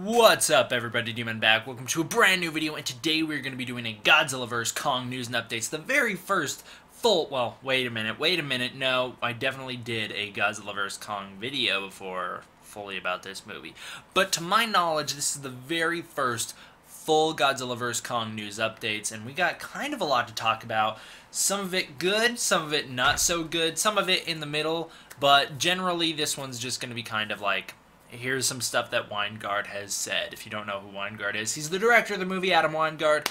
What's up, everybody? Demon back. Welcome to a brand new video, and today we're going to be doing a Godzilla Vs Kong news and updates. The very first full, well, wait a minute, no, I definitely did a Godzilla Vs Kong video before fully about this movie. But to my knowledge, this is the very first full Godzilla Vs Kong news updates, and we got kind of a lot to talk about. Some of it good, some of it not so good, some of it in the middle, but generally this one's just going to be kind of like, here's some stuff that Wingard has said. If you don't know who Wingard is, he's the director of the movie, Adam Wingard.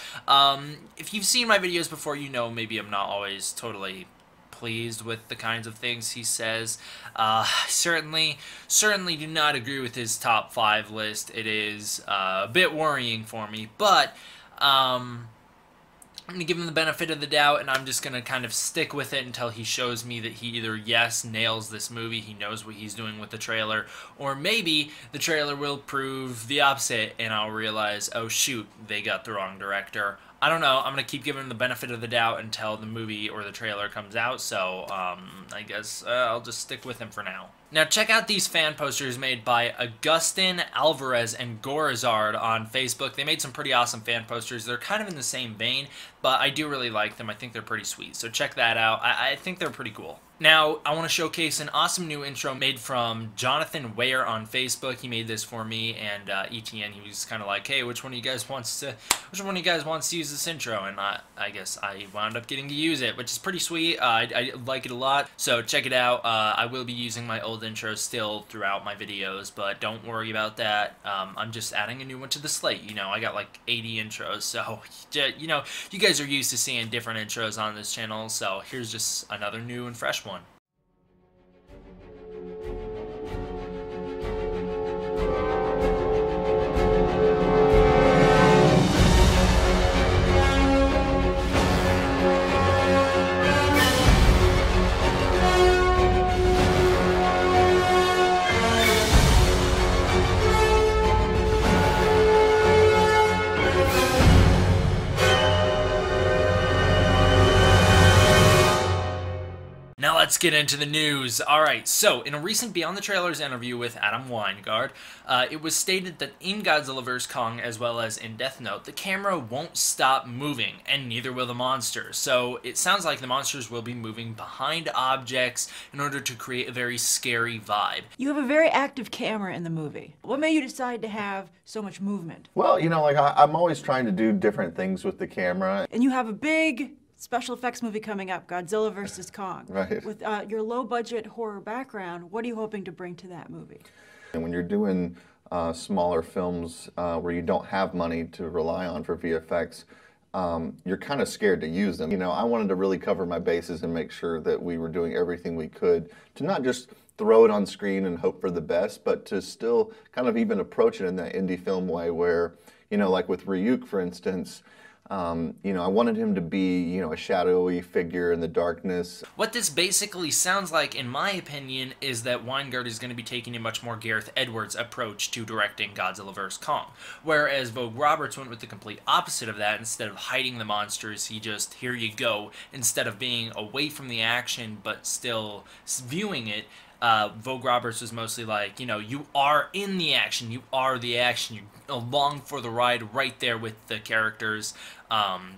If you've seen my videos before, you know maybe I'm not always totally pleased with the kinds of things he says. Certainly do not agree with his top 5 list. It is a bit worrying for me, but I'm going to give him the benefit of the doubt, and I'm just going to kind of stick with it until he shows me that he either, yes, nails this movie, he knows what he's doing with the trailer, or maybe the trailer will prove the opposite, and I'll realize, oh shoot, they got the wrong director. I don't know. I'm going to keep giving him the benefit of the doubt until the movie or the trailer comes out, so I guess I'll just stick with him for now. Now, check out these fan posters made by Augustin Alvarez and Gorizard on Facebook. They made some pretty awesome fan posters. They're kind of in the same vein, but I do really like them. I think they're pretty sweet, so check that out. I think they're pretty cool. Now, I want to showcase an awesome new intro made from Jonathan Ware on Facebook. He made this for me, and ETN, he was kind of like, hey, which one of you guys wants to use this intro? And I guess I wound up getting to use it, which is pretty sweet. I like it a lot, so check it out. I will be using my old intros still throughout my videos, but don't worry about that. I'm just adding a new one to the slate. You know, I got like 80 intros, so, you know, you guys are used to seeing different intros on this channel, so here's just another new and fresh one. Now let's get into the news. Alright, so in a recent Beyond the Trailers interview with Adam Wingard, it was stated that in Godzilla vs. Kong, as well as in Death Note, the camera won't stop moving, and neither will the monsters. So it sounds like the monsters will be moving behind objects in order to create a very scary vibe. You have a very active camera in the movie. What made you decide to have so much movement? Well, you know, like I'm always trying to do different things with the camera. And you have a big special effects movie coming up, Godzilla vs. Kong. Right. With your low-budget horror background, what are you hoping to bring to that movie? And when you're doing smaller films where you don't have money to rely on for VFX, you're kind of scared to use them. You know, I wanted to really cover my bases and make sure that we were doing everything we could to not just throw it on screen and hope for the best, but to still kind of even approach it in that indie film way where, you know, like with Ryuk, for instance, you know, I wanted him to be, you know, a shadowy figure in the darkness. What this basically sounds like, in my opinion, is that Wingard is going to be taking a much more Gareth Edwards approach to directing Godzilla vs. Kong. Whereas Vogue Roberts went with the complete opposite of that. Instead of hiding the monsters, he just, here you go. Instead of being away from the action, but still viewing it, Vogue Roberts was mostly like, you know, you are in the action, you are the action, you're along for the ride right there with the characters,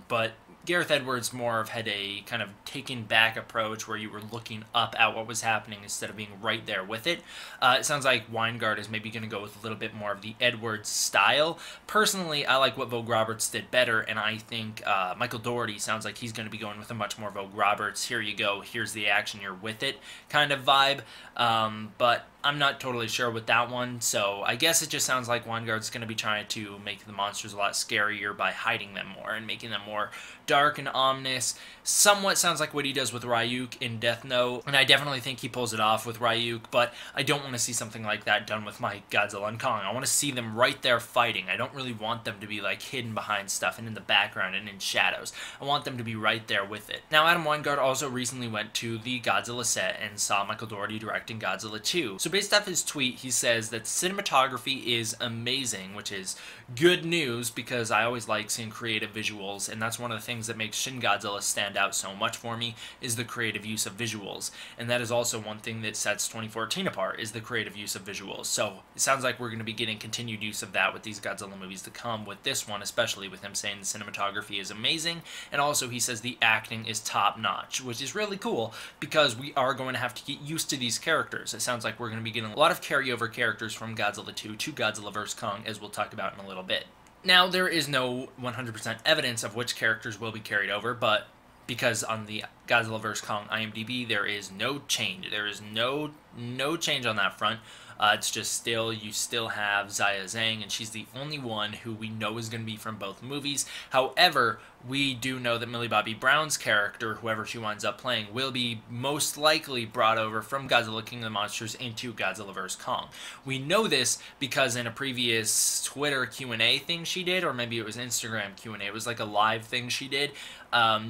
but Gareth Edwards more of had a kind of taken back approach where you were looking up at what was happening instead of being right there with it. It sounds like Wingard is maybe going to go with a little bit more of the Edwards style. Personally, I like what Vogue Roberts did better, and I think Michael Dougherty sounds like he's going to be going with a much more Vogue Roberts, here you go, here's the action, you're with it kind of vibe. But I'm not totally sure with that one, so I guess it just sounds like Wingard's going to be trying to make the monsters a lot scarier by hiding them more and making them more dark and ominous. Somewhat sounds like what he does with Ryuk in Death Note, and I definitely think he pulls it off with Ryuk, but I don't want to see something like that done with my Godzilla and Kong. I want to see them right there fighting. I don't really want them to be like hidden behind stuff and in the background and in shadows. I want them to be right there with it. Now, Adam Wingard also recently went to the Godzilla set and saw Michael Dougherty directing Godzilla 2. So based off his tweet, he says that cinematography is amazing, which is good news because I always like seeing creative visuals, and that's one of the things that makes Shin Godzilla stand out so much for me, is the creative use of visuals. And that is also one thing that sets 2014 apart, is the creative use of visuals. So it sounds like we're going to be getting continued use of that with these Godzilla movies to come, with this one especially, with him saying the cinematography is amazing, and also he says the acting is top-notch, which is really cool because we are going to have to get used to these characters. It sounds like we're going to be getting a lot of carryover characters from Godzilla 2 to Godzilla vs. Kong, as we'll talk about in a little bit. Now, there is no 100% evidence of which characters will be carried over, but because on the Godzilla vs. Kong IMDb, there is no change. There is no change on that front. It's just you still have Xia Zhang, and she's the only one who we know is going to be from both movies. However, we do know that Millie Bobby Brown's character, whoever she winds up playing, will be most likely brought over from Godzilla King of the Monsters into Godzilla vs. Kong. We know this because in a previous Twitter Q&A thing she did, or maybe it was Instagram Q&A, it was like a live thing she did,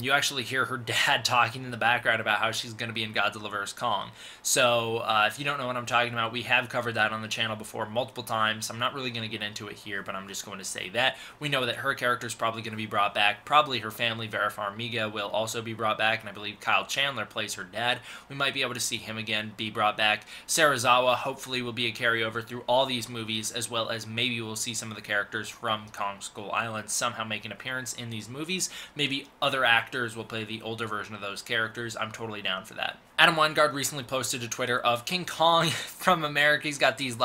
you actually hear her dad talking in the background about how she's going to be in Godzilla vs. Kong. So if you don't know what I'm talking about, we have covered that on the channel before multiple times. I'm not really going to get into it here, but I'm just going to say that. We know that her character is probably going to be brought back. Probably her family, Vera Farmiga, will also be brought back, and I believe Kyle Chandler plays her dad. We might be able to see him again be brought back. Serizawa hopefully will be a carryover through all these movies, as well as maybe we'll see some of the characters from Kong Skull Island somehow make an appearance in these movies. Maybe other actors will play the older version of those characters. I'm totally down for that. Adam Wingard recently posted to Twitter of King Kong from America. He's got these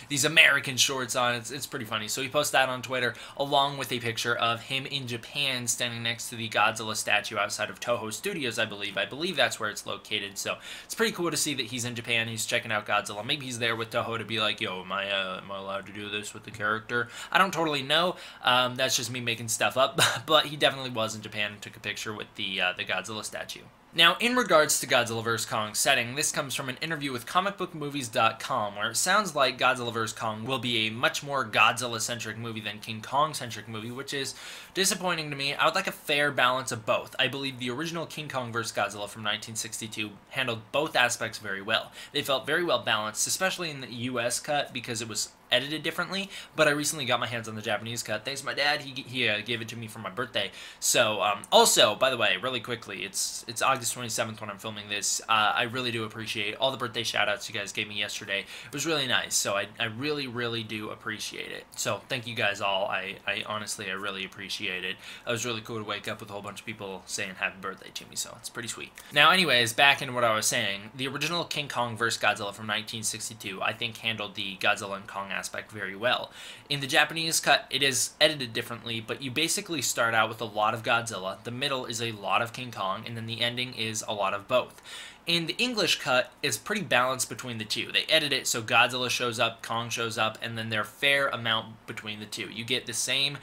these American shorts on. It's pretty funny. So he posted that on Twitter along with a picture of him in Japan standing next to the Godzilla statue outside of Toho Studios, I believe. I believe that's where it's located. So it's pretty cool to see that he's in Japan. He's checking out Godzilla. Maybe he's there with Toho to be like, yo, am I allowed to do this with the character? I don't totally know. That's just me making stuff up. But he definitely was in Japan and took a picture with the Godzilla statue. Now, in regards to Godzilla vs. Kong's setting, this comes from an interview with comicbookmovies.com, where it sounds like Godzilla vs. Kong will be a much more Godzilla-centric movie than King Kong-centric movie, which is disappointing to me. I would like a fair balance of both. I believe the original King Kong vs. Godzilla from 1962 handled both aspects very well. They felt very well balanced, especially in the US cut, because it was edited differently, but I recently got my hands on the Japanese cut. Thanks to my dad, he gave it to me for my birthday. So, also, by the way, really quickly, it's August 27th when I'm filming this. I really do appreciate all the birthday shout-outs you guys gave me yesterday. It was really nice, so I really, really do appreciate it. So, thank you guys all. I honestly, I really appreciate it. It was really cool to wake up with a whole bunch of people saying happy birthday to me, so it's pretty sweet. Now, anyways, back into what I was saying, the original King Kong vs. Godzilla from 1962, I think handled the Godzilla and Kong aspect very well. In the Japanese cut, it is edited differently, but you basically start out with a lot of Godzilla, the middle is a lot of King Kong, and then the ending is a lot of both. In the English cut, it's pretty balanced between the two. They edit it so Godzilla shows up, Kong shows up, and then they're fair amount between the two. You get the same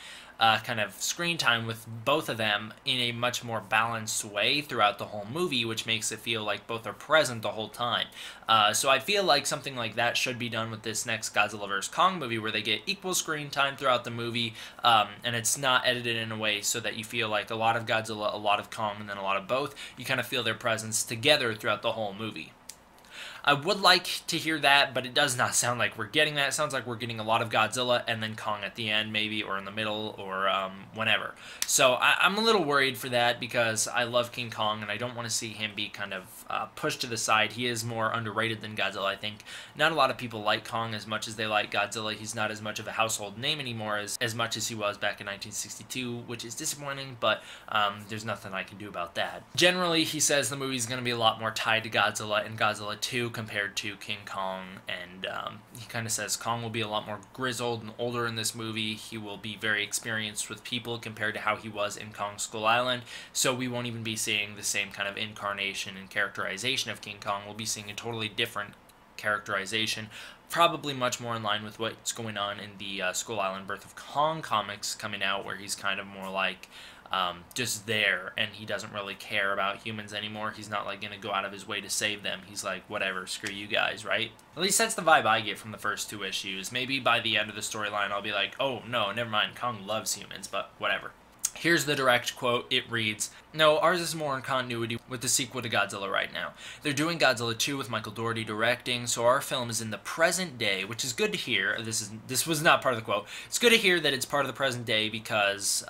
kind of screen time with both of them in a much more balanced way throughout the whole movie, which makes it feel like both are present the whole time. So I feel like something like that should be done with this next Godzilla vs. Kong movie, where they get equal screen time throughout the movie, and it's not edited in a way so that you feel like a lot of Godzilla, a lot of Kong, and then a lot of both. You kind of feel their presence together throughout the whole movie. I would like to hear that, but it does not sound like we're getting that. It sounds like we're getting a lot of Godzilla and then Kong at the end, maybe, or in the middle, or whenever. So I'm a little worried for that because I love King Kong, and I don't want to see him be kind of pushed to the side. He is more underrated than Godzilla, I think. Not a lot of people like Kong as much as they like Godzilla. He's not as much of a household name anymore as much as he was back in 1962, which is disappointing, but there's nothing I can do about that. Generally, he says the movie's going to be a lot more tied to Godzilla and Godzilla 2 compared to King Kong, and he kind of says Kong will be a lot more grizzled and older in this movie. He will be very experienced with people compared to how he was in Kong Skull Island, so we won't even be seeing the same kind of incarnation and characterization of King Kong. We'll be seeing a totally different characterization, probably much more in line with what's going on in the Skull Island Birth of Kong comics coming out, where he's kind of more like just there, and he doesn't really care about humans anymore. He's not like gonna go out of his way to save them. He's like, whatever, screw you guys, right? At least that's the vibe I get from the first two issues. Maybe by the end of the storyline I'll be like, oh no, never mind, Kong loves humans, but whatever. Here's the direct quote. It reads, "No, ours is more in continuity with the sequel to Godzilla right now. They're doing Godzilla 2 with Michael Dougherty directing, so our film is in the present day," which is good to hear. This was not part of the quote. It's good to hear that it's part of the present day because,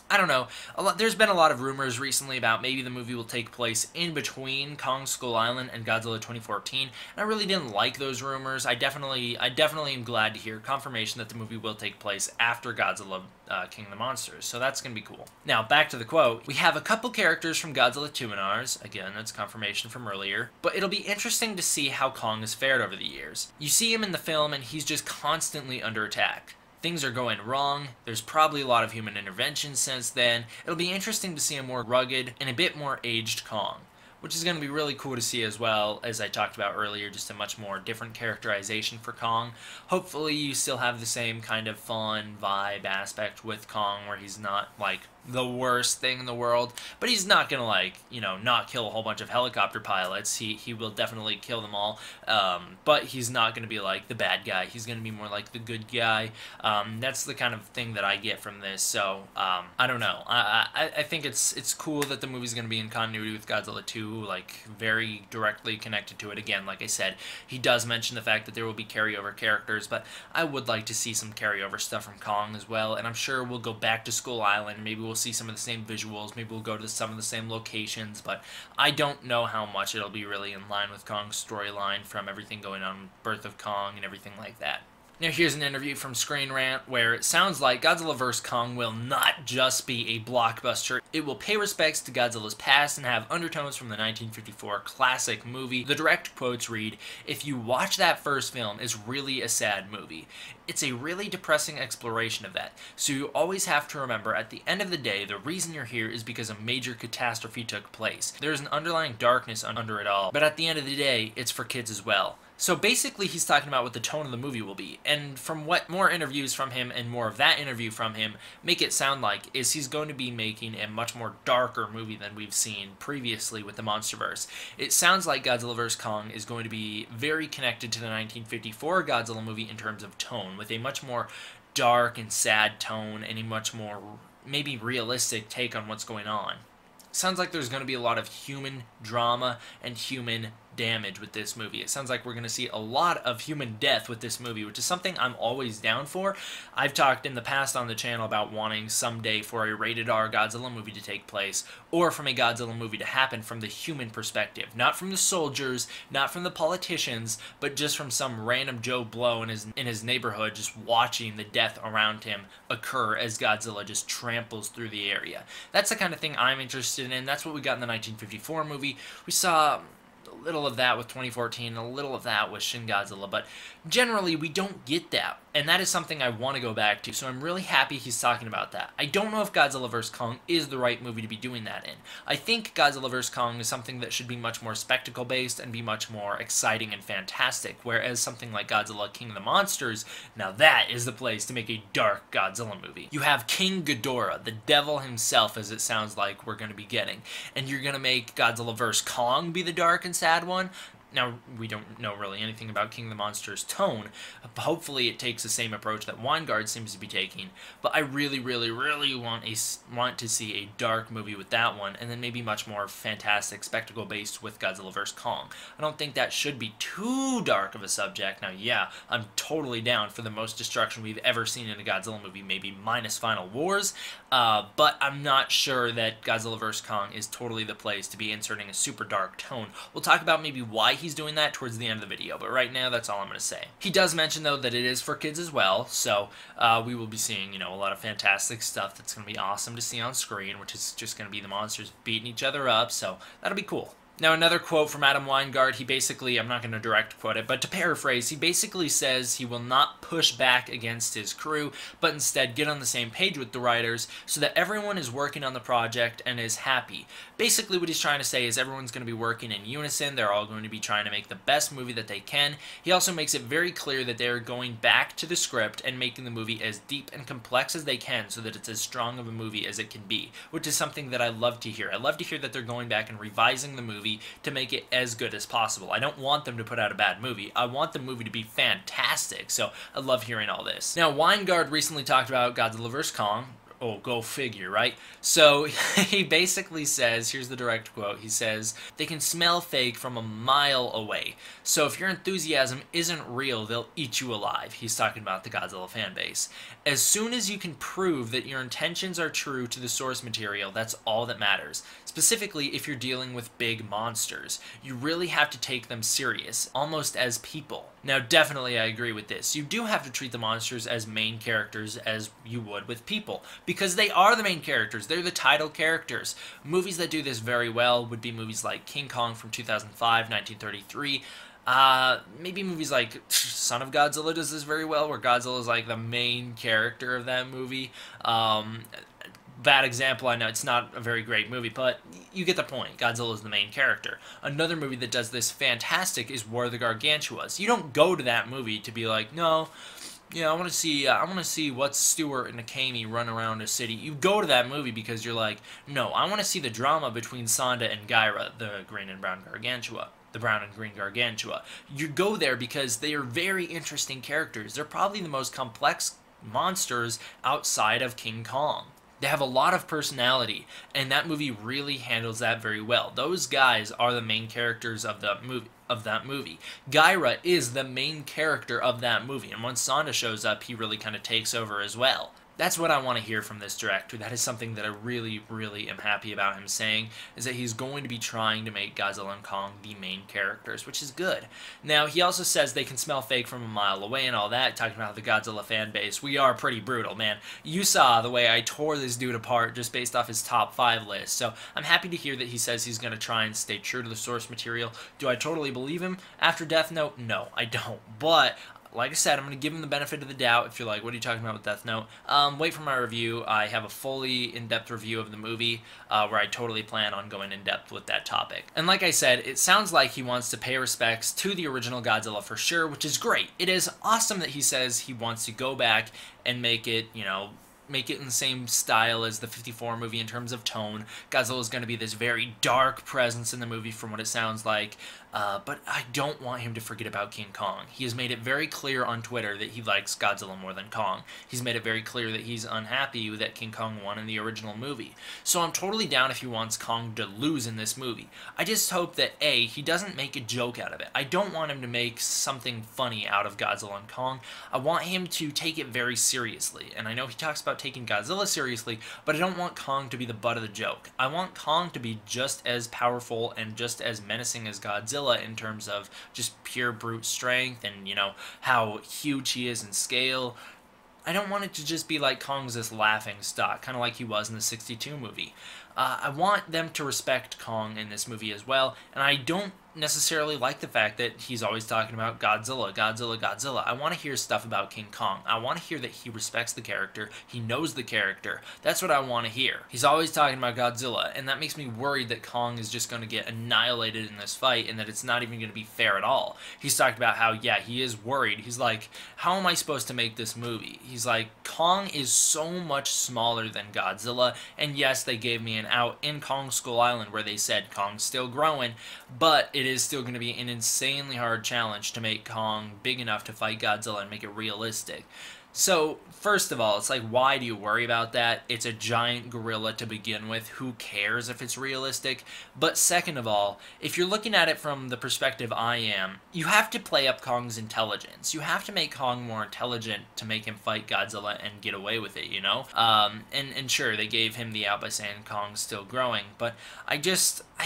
I don't know. There's been a lot of rumors recently about maybe the movie will take place in between Kong Skull Island and Godzilla 2014. And I really didn't like those rumors. I definitely am glad to hear confirmation that the movie will take place after Godzilla King of the Monsters. So that's going to be cool. Now, back to the quote. We have a couple characters from Godzilla 2 in ours. Again, that's confirmation from earlier. But it'll be interesting to see how Kong has fared over the years. You see him in the film and he's just constantly under attack. Things are going wrong. There's probably a lot of human intervention since then. It'll be interesting to see a more rugged and a bit more aged Kong, which is going to be really cool to see as well, as I talked about earlier, just a much more different characterization for Kong. Hopefully you still have the same kind of fun vibe aspect with Kong, where he's not, like, the worst thing in the world, but he's not gonna, like, you know, not kill a whole bunch of helicopter pilots. He will definitely kill them all, but he's not gonna be like the bad guy. He's gonna be more like the good guy. That's the kind of thing that I get from this. So I don't know. I think it's cool that the movie's gonna be in continuity with Godzilla 2, like very directly connected to it. Again, like I said, he does mention the fact that there will be carryover characters, but I would like to see some carryover stuff from Kong as well. And I'm sure we'll go back to Skull Island. Maybe we'll see some of the same visuals, maybe we'll go to some of the same locations, but I don't know how much it'll be really in line with Kong's storyline from everything going on with Birth of Kong and everything like that. Now here's an interview from Screen Rant where it sounds like Godzilla vs. Kong will not just be a blockbuster, it will pay respects to Godzilla's past and have undertones from the 1954 classic movie. The direct quotes read, "If you watch that first film, it's really a sad movie. It's a really depressing exploration of that. So you always have to remember, at the end of the day, the reason you're here is because a major catastrophe took place. There's an underlying darkness under it all, but at the end of the day, it's for kids as well." So basically he's talking about what the tone of the movie will be, and from what more interviews from him and more of that interview from him make it sound like is he's going to be making a much more darker movie than we've seen previously with the Monsterverse. It sounds like Godzilla vs. Kong is going to be very connected to the 1954 Godzilla movie in terms of tone, with a much more dark and sad tone and a much more maybe realistic take on what's going on. Sounds like there's going to be a lot of human drama and human damage with this movie. It sounds like we're going to see a lot of human death with this movie, which is something I'm always down for. I've talked in the past on the channel about wanting someday for a rated R Godzilla movie to take place, or from a Godzilla movie to happen from the human perspective. Not from the soldiers, not from the politicians, but just from some random Joe Blow in his neighborhood just watching the death around him occur as Godzilla just tramples through the area. That's the kind of thing I'm interested in. That's what we got in the 1954 movie. We saw a little of that with 2014, a little of that with Shin Godzilla, but generally we don't get that, and that is something I want to go back to, so I'm really happy he's talking about that. I don't know if Godzilla vs. Kong is the right movie to be doing that in. I think Godzilla vs. Kong is something that should be much more spectacle-based and be much more exciting and fantastic, whereas something like Godzilla King of the Monsters, now that is the place to make a dark Godzilla movie. You have King Ghidorah, the devil himself, as it sounds like we're going to be getting, and you're going to make Godzilla vs. Kong be the dark and sad one? Now, we don't know really anything about King of the Monsters' tone. Hopefully it takes the same approach that Wingard seems to be taking, but I really, really, really want to see a dark movie with that one, and then maybe much more fantastic spectacle-based with Godzilla vs. Kong. I don't think that should be too dark of a subject. Now, yeah, I'm totally down for the most destruction we've ever seen in a Godzilla movie, maybe minus Final Wars, but I'm not sure that Godzilla vs. Kong is totally the place to be inserting a super dark tone. We'll talk about maybe why he's doing that towards the end of the video, but right now that's all I'm going to say. He does mention though that it is for kids as well, so we will be seeing, you know, a lot of fantastic stuff that's going to be awesome to see on screen, which is just going to be the monsters beating each other up, so that'll be cool. Now, another quote from Adam Wingard, he basically, I'm not going to direct quote it, but to paraphrase, he basically says he will not push back against his crew, but instead get on the same page with the writers so that everyone is working on the project and is happy. Basically, what he's trying to say is everyone's going to be working in unison, they're all going to be trying to make the best movie that they can. He also makes it very clear that they're going back to the script and making the movie as deep and complex as they can so that it's as strong of a movie as it can be, which is something that I love to hear. I love to hear that they're going back and revising the movie to make it as good as possible. I don't want them to put out a bad movie. I want the movie to be fantastic, so I love hearing all this. Now, Wingard recently talked about Godzilla vs. Kong, Oh, go figure, right? So he basically says, here's the direct quote, he says, they can smell fake from a mile away. So if your enthusiasm isn't real, they'll eat you alive. He's talking about the Godzilla fan base. As soon as you can prove that your intentions are true to the source material, that's all that matters. Specifically, if you're dealing with big monsters, you really have to take them serious, almost as people. Now, definitely I agree with this. You do have to treat the monsters as main characters as you would with people, because they are the main characters. They're the title characters. Movies that do this very well would be movies like King Kong from 2005, 1933. Maybe movies like Son of Godzilla does this very well, where Godzilla is like the main character of that movie. Bad example, I know it's not a very great movie, but you get the point. Godzilla is the main character. Another movie that does this fantastic is War of the Gargantuas. You don't go to that movie to be like, no, I want to see what Stewart and Akemi run around a city. You go to that movie because you're like, no, I want to see the drama between Sonda and Gyra, the green and brown Gargantua. The brown and green Gargantua. You go there because they are very interesting characters. They're probably the most complex monsters outside of King Kong. They have a lot of personality, and that movie really handles that very well. Those guys are the main characters of that movie. Gyra is the main character of that movie, and once Sonda shows up, he really kind of takes over as well. That's what I want to hear from this director. That is something that I really, really am happy about him saying, is that he's going to be trying to make Godzilla and Kong the main characters, which is good. Now, he also says they can smell fake from a mile away and all that, talking about the Godzilla fan base. We are pretty brutal, man. You saw the way I tore this dude apart just based off his top 5 list, so I'm happy to hear that he says he's going to try and stay true to the source material. Do I totally believe him after Death Note? No, I don't, but like I said, I'm going to give him the benefit of the doubt. If you're like, what are you talking about with Death Note? Wait for my review. I have a fully in-depth review of the movie where I totally plan on going in-depth with that topic. And like I said, it sounds like he wants to pay respects to the original Godzilla for sure, which is great. It is awesome that he says he wants to go back and make it, make it in the same style as the 54 movie in terms of tone. Godzilla is going to be this very dark presence in the movie from what it sounds like, but I don't want him to forget about King Kong. He has made it very clear on Twitter that he likes Godzilla more than Kong. He's made it very clear that he's unhappy that King Kong won in the original movie. So I'm totally down if he wants Kong to lose in this movie. I just hope that, A, he doesn't make a joke out of it. I don't want him to make something funny out of Godzilla and Kong. I want him to take it very seriously, and I know he talks about taking Godzilla seriously, but I don't want Kong to be the butt of the joke. I want Kong to be just as powerful and just as menacing as Godzilla in terms of just pure brute strength and, how huge he is in scale. I don't want it to just be like Kong's this laughing stock, kind of like he was in the 62 movie. I want them to respect Kong in this movie as well, and I don't necessarily like the fact that he's always talking about Godzilla, Godzilla, Godzilla. I want to hear stuff about King Kong. I want to hear that he respects the character, he knows the character. That's what I want to hear. He's always talking about Godzilla, and that makes me worried that Kong is just going to get annihilated in this fight and that it's not even going to be fair at all. He's talked about how, yeah, he is worried. He's like, how am I supposed to make this movie? He's like, Kong is so much smaller than Godzilla, and yes, they gave me an out in Kong Skull Island where they said Kong's still growing, but it is still going to be an insanely hard challenge to make Kong big enough to fight Godzilla and make it realistic. So, first of all, it's like, why do you worry about that? It's a giant gorilla to begin with. Who cares if it's realistic? But second of all, if you're looking at it from the perspective I am, you have to play up Kong's intelligence. You have to make Kong more intelligent to make him fight Godzilla and get away with it, And sure, they gave him the out by saying Kong's still growing, but I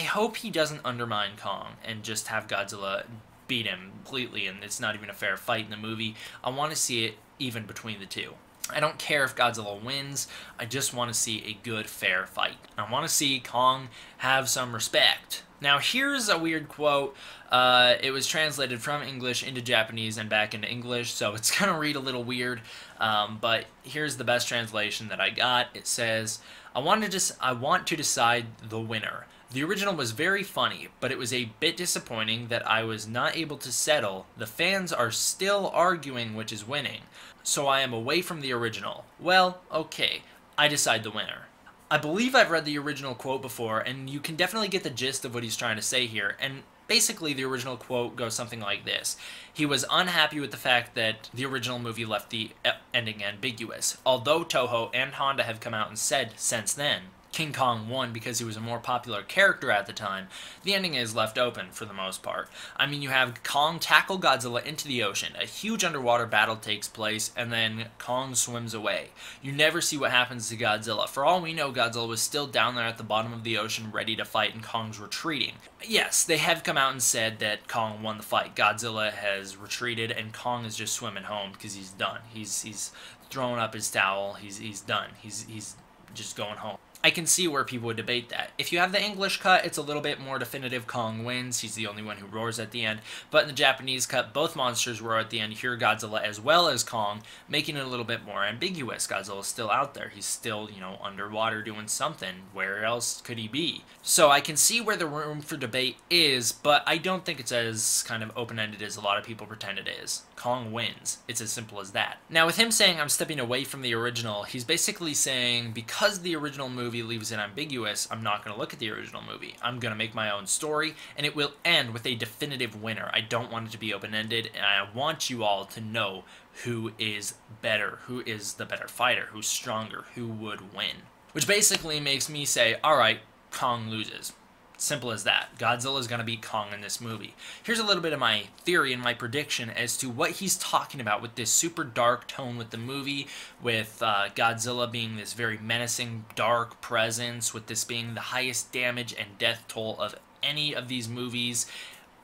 hope he doesn't undermine Kong and just have Godzilla beat him completely and it's not even a fair fight in the movie. I want to see it even between the two. I don't care if Godzilla wins, I just want to see a good, fair fight. I want to see Kong have some respect. Now here's a weird quote. It was translated from English into Japanese and back into English, so it's going to read a little weird, but here's the best translation that I got. It says, I want to decide the winner. The original was very funny, but it was a bit disappointing that I was not able to settle. The fans are still arguing which is winning, so I am away from the original. Well, okay, I decide the winner. I believe I've read the original quote before, and you can definitely get the gist of what he's trying to say here, and Basically, the original quote goes something like this. He was unhappy with the fact that the original movie left the ending ambiguous. Although Toho and Honda have come out and said since then, King Kong won because he was a more popular character at the time, the ending is left open for the most part. I mean, you have Kong tackle Godzilla into the ocean, a huge underwater battle takes place, and then Kong swims away. You never see what happens to Godzilla. For all we know, Godzilla was still down there at the bottom of the ocean ready to fight, and Kong's retreating. Yes, they have come out and said that Kong won the fight. Godzilla has retreated, and Kong is just swimming home because he's done. He's thrown up his towel. He's done. He's just going home. I can see where people would debate that. If you have the English cut, it's a little bit more definitive. Kong wins. He's the only one who roars at the end. But in the Japanese cut, both monsters roar at the end. You hear Godzilla as well as Kong, making it a little bit more ambiguous. Godzilla's still out there. He's still, underwater doing something. Where else could he be? So I can see where the room for debate is, but I don't think it's as kind of open-ended as a lot of people pretend it is. Kong wins. It's as simple as that. Now, with him saying I'm stepping away from the original, he's basically saying because the original movie leaves it ambiguous, I'm not going to look at the original movie. I'm going to make my own story, and it will end with a definitive winner. I don't want it to be open-ended, and I want you all to know who is better, who is the better fighter, who's stronger, who would win. Which basically makes me say, alright, Kong loses. Simple as that. Godzilla is going to beat Kong in this movie. Here's a little bit of my theory and my prediction as to what he's talking about with this super dark tone with the movie, with Godzilla being this very menacing, dark presence, with this being the highest damage and death toll of any of these movies.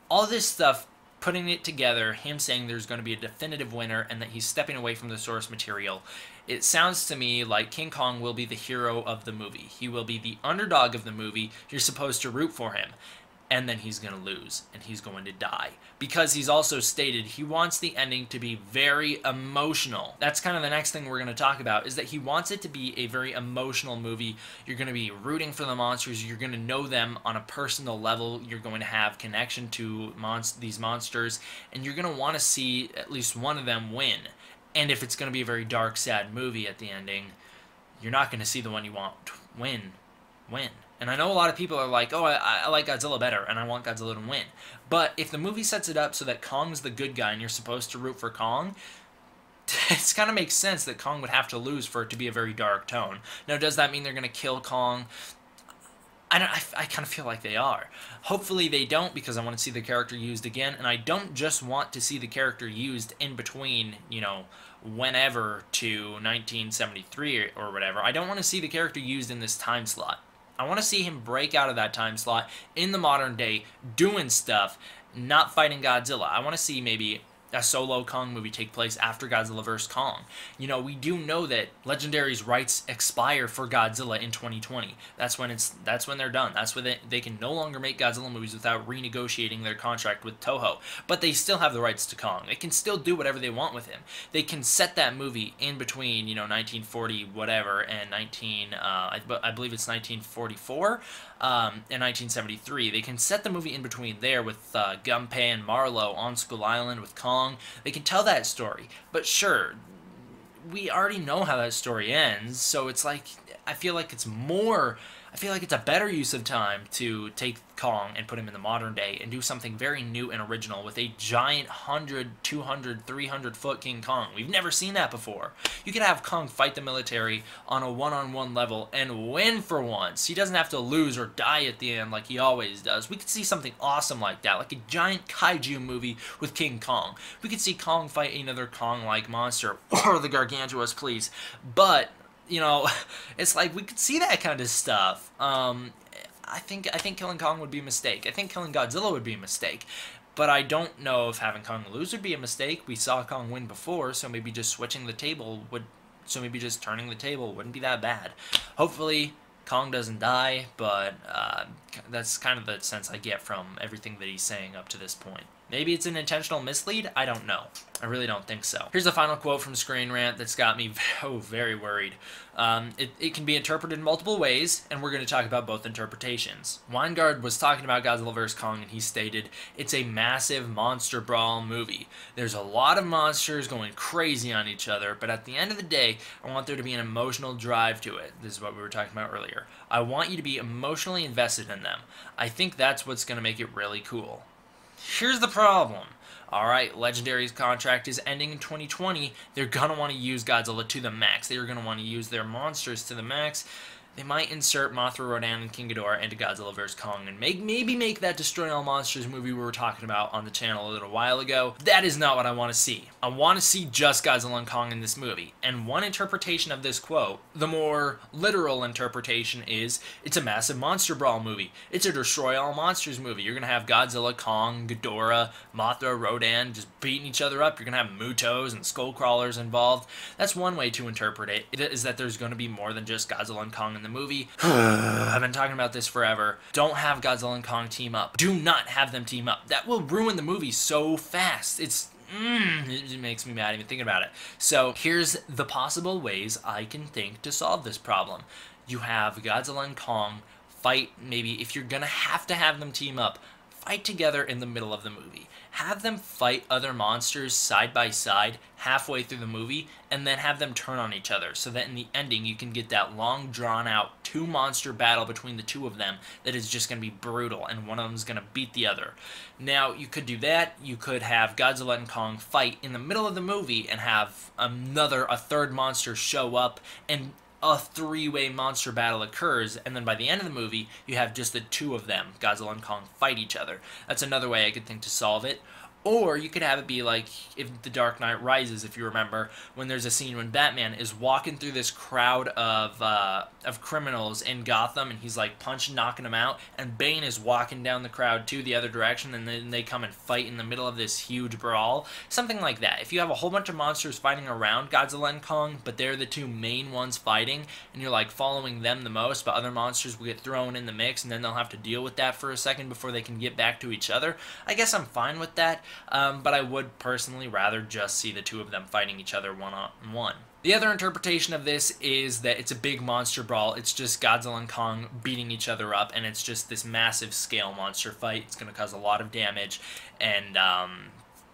All this stuff, putting it together, him saying there's going to be a definitive winner and that he's stepping away from the source material. It sounds to me like King Kong will be the hero of the movie. He will be the underdog of the movie. You're supposed to root for him. And then he's going to lose, and he's going to die. Because he's also stated he wants the ending to be very emotional. That's kind of the next thing we're going to talk about, is that he wants it to be a very emotional movie. You're going to be rooting for the monsters. You're going to know them on a personal level. You're going to have connection to these monsters, and you're going to want to see at least one of them win. And if it's going to be a very dark, sad movie at the ending, you're not going to see the one you want win. And I know a lot of people are like, oh, I like Godzilla better, and I want Godzilla to win. But if the movie sets it up so that Kong's the good guy and you're supposed to root for Kong, it kind of makes sense that Kong would have to lose for it to be a very dark tone. Now, does that mean they're going to kill Kong? I kind of feel like they are. Hopefully they don't, because I want to see the character used again, and I don't just want to see the character used in between, whenever to 1973 or whatever. I don't want to see the character used in this time slot. I want to see him break out of that time slot in the modern day, doing stuff, not fighting Godzilla. I want to see maybe a solo Kong movie take place after Godzilla vs. Kong. We do know that Legendary's rights expire for Godzilla in 2020. That's when they're done. That's when they can no longer make Godzilla movies without renegotiating their contract with Toho. But they still have the rights to Kong. They can still do whatever they want with him. They can set that movie in between, 1940 whatever and I believe it's 1944 and 1973. They can set the movie in between there with Gunpei and Marlowe on Skull Island with Kong. They can tell that story, but sure, we already know how that story ends, so it's like, I feel like it's a better use of time to take Kong and put him in the modern day and do something very new and original with a giant 100, 200, 300-foot King Kong. We've never seen that before. You could have Kong fight the military on a one-on-one level and win for once. He doesn't have to lose or die at the end like he always does. We could see something awesome like that, like a giant kaiju movie with King Kong. We could see Kong fight another Kong-like monster, or the Gargantuas, please. But it's like we could see that kind of stuff. I think killing Kong would be a mistake. I think killing Godzilla would be a mistake. But I don't know if having Kong lose would be a mistake. We saw Kong win before, so maybe just switching the table maybe just turning the table wouldn't be that bad. Hopefully Kong doesn't die, but that's kind of the sense I get from everything that he's saying up to this point. Maybe it's an intentional mislead? I don't know. I really don't think so. Here's a final quote from Screen Rant that's got me very worried. It can be interpreted in multiple ways, and we're going to talk about both interpretations. Wingard was talking about Godzilla vs. Kong, and he stated, "It's a massive monster brawl movie. There's a lot of monsters going crazy on each other, but at the end of the day, I want there to be an emotional drive to it." This is what we were talking about earlier. "I want you to be emotionally invested in them. I think that's what's going to make it really cool." Here's the problem. Alright, Legendary's contract is ending in 2020. They're going to want to use Godzilla to the max. They're going to want to use their monsters to the max. They might insert Mothra, Rodan, and King Ghidorah into Godzilla vs. Kong and maybe make that Destroy All Monsters movie we were talking about on the channel a little while ago. That is not what I want to see. I want to see just Godzilla and Kong in this movie. And one interpretation of this quote, the more literal interpretation, is it's a massive monster brawl movie. It's a Destroy All Monsters movie. You're going to have Godzilla, Kong, Ghidorah, Mothra, Rodan just beating each other up. You're going to have Mutos and Skullcrawlers involved. That's one way to interpret it, is that there's going to be more than just Godzilla and Kong in the movie. I've been talking about this forever. Don't have Godzilla and Kong team up. Do not have them team up. That will ruin the movie so fast. It makes me mad even thinking about it. So here's the possible ways I can think to solve this problem. You have Godzilla and Kong fight, maybe if you're gonna have to have them team up, fight together in the middle of the movie. Have them fight other monsters side by side halfway through the movie, and then have them turn on each other, so that in the ending you can get that long drawn out two-monster battle between the two of them that is just going to be brutal, and one of them is going to beat the other. Now, you could do that. You could have Godzilla and Kong fight in the middle of the movie and have a third monster show up, and a three-way monster battle occurs, and then by the end of the movie, you have just the two of them, Godzilla and Kong, fight each other. That's another way I could think to solve it. Or you could have it be like if The Dark Knight Rises, if you remember, when there's a scene when Batman is walking through this crowd of criminals in Gotham, and he's like knocking them out, and Bane is walking down the crowd to the other direction, and then they come and fight in the middle of this huge brawl. Something like that. If you have a whole bunch of monsters fighting around Godzilla and Kong, but they're the two main ones fighting, and you're like following them the most, but other monsters will get thrown in the mix, and then they'll have to deal with that for a second before they can get back to each other. I guess I'm fine with that. But I would personally rather just see the two of them fighting each other one-on-one. The other interpretation of this is that it's a big monster brawl. It's just Godzilla and Kong beating each other up, and it's just this massive scale monster fight. It's going to cause a lot of damage, and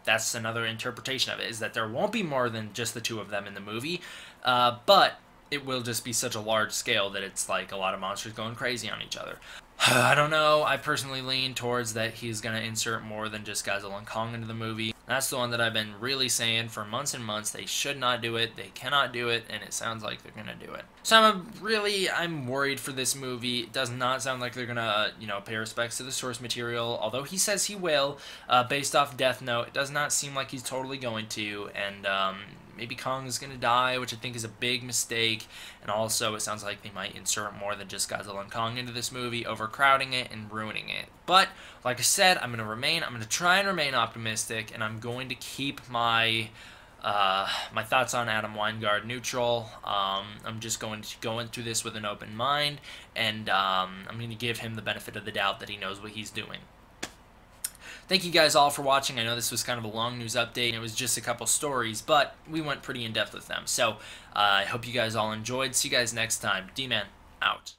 that's another interpretation of it, is that there won't be more than just the two of them in the movie, but it will just be such a large scale that it's like a lot of monsters going crazy on each other. I don't know. I personally lean towards that he's going to insert more than just Godzilla and Kong into the movie. That's the one that I've been really saying for months and months. They should not do it. They cannot do it, and it sounds like they're going to do it. So I'm worried for this movie. It does not sound like they're going to, pay respects to the source material, although he says he will, based off Death Note. It does not seem like he's totally going to, and maybe Kong is going to die, which I think is a big mistake. And also, it sounds like they might insert more than just Godzilla and Kong into this movie, overcrowding it and ruining it. But, like I said, I'm going to try and remain optimistic, and I'm going to keep my thoughts on Adam Wingard neutral. I'm just going to go into this with an open mind, and I'm going to give him the benefit of the doubt that he knows what he's doing. Thank you guys all for watching. I know this was kind of a long news update. It was just a couple stories, but we went pretty in-depth with them. So I hope you guys all enjoyed. See you guys next time. D-Man, out.